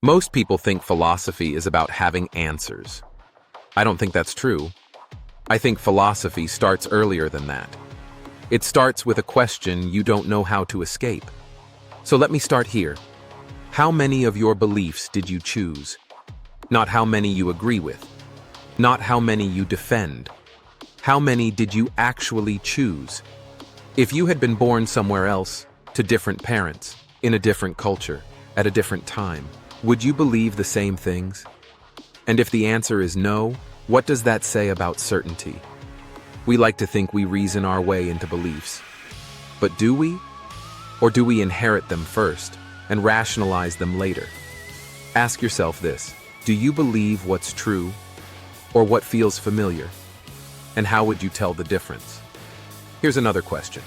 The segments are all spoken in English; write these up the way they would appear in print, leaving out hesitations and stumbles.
Most people think philosophy is about having answers. I don't think that's true. I think philosophy starts earlier than that. It starts with a question you don't know how to escape. So let me start here. How many of your beliefs did you choose? Not how many you agree with. Not how many you defend. How many did you actually choose? If you had been born somewhere else, to different parents, in a different culture, at a different time, would you believe the same things? And if the answer is no, what does that say about certainty? We like to think we reason our way into beliefs. But do we? Or do we inherit them first and rationalize them later? Ask yourself this: do you believe what's true or what feels familiar? And how would you tell the difference? Here's another question.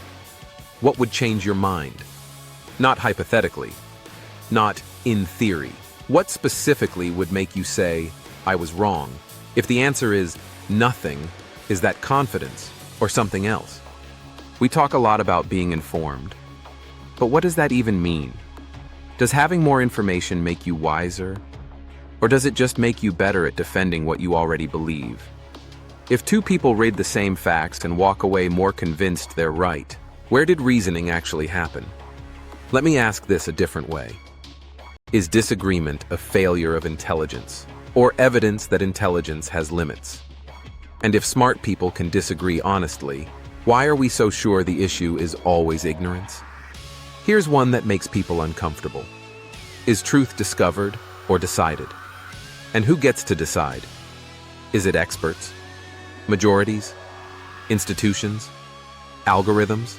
What would change your mind? Not hypothetically, not in theory. What specifically would make you say, I was wrong? If the answer is nothing, is that confidence or something else? We talk a lot about being informed, but what does that even mean? Does having more information make you wiser? Or does it just make you better at defending what you already believe? If two people read the same facts and walk away more convinced they're right, where did reasoning actually happen? Let me ask this a different way. Is disagreement a failure of intelligence, or evidence that intelligence has limits? And if smart people can disagree honestly, why are we so sure the issue is always ignorance? Here's one that makes people uncomfortable. Is truth discovered or decided? And who gets to decide? Is it experts? Majorities? Institutions? Algorithms?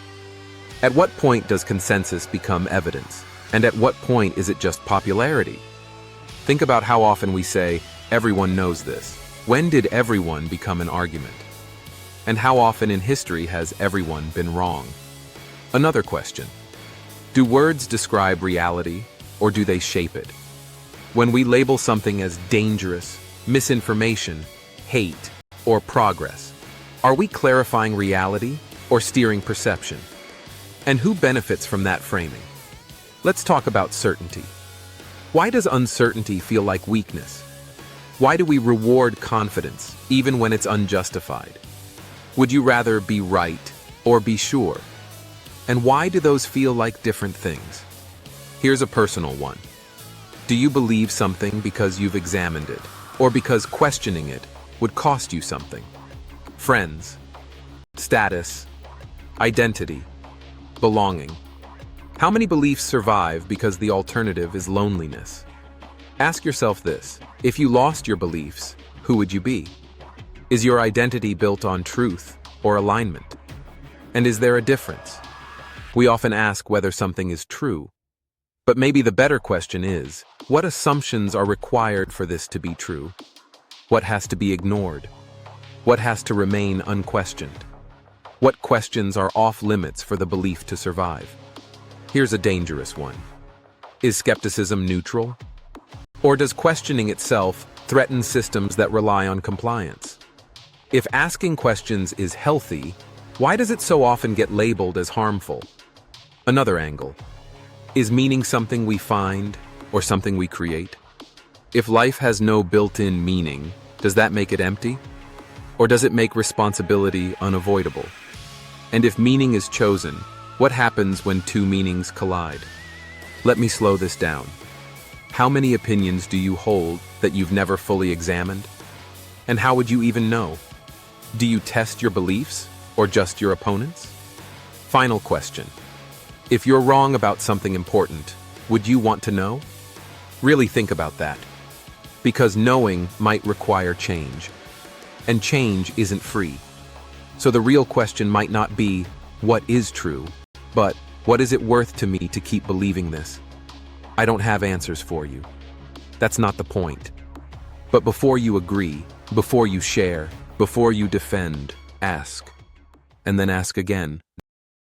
At what point does consensus become evidence? And at what point is it just popularity? Think about how often we say, everyone knows this. When did everyone become an argument? And how often in history has everyone been wrong? Another question. Do words describe reality, or do they shape it? When we label something as dangerous, misinformation, hate, or progress, are we clarifying reality or steering perception? And who benefits from that framing? Let's talk about certainty. Why does uncertainty feel like weakness? Why do we reward confidence, even when it's unjustified? Would you rather be right or be sure? And why do those feel like different things? Here's a personal one. Do you believe something because you've examined it, or because questioning it would cost you something? Friends, status, identity, belonging. How many beliefs survive because the alternative is loneliness? Ask yourself this: if you lost your beliefs, who would you be? Is your identity built on truth or alignment? And is there a difference? We often ask whether something is true, but maybe the better question is, what assumptions are required for this to be true? What has to be ignored? What has to remain unquestioned? What questions are off limits for the belief to survive? Here's a dangerous one. Is skepticism neutral? Or does questioning itself threaten systems that rely on compliance? If asking questions is healthy, why does it so often get labeled as harmful? Another angle. Is meaning something we find or something we create? If life has no built-in meaning, does that make it empty? Or does it make responsibility unavoidable? And if meaning is chosen, what happens when two meanings collide? Let me slow this down. How many opinions do you hold that you've never fully examined? And how would you even know? Do you test your beliefs or just your opponents? Final question. If you're wrong about something important, would you want to know? Really think about that. Because knowing might require change. And change isn't free. So the real question might not be, what is true? But, what is it worth to me to keep believing this? I don't have answers for you. That's not the point. But before you agree, before you share, before you defend, ask. And then ask again.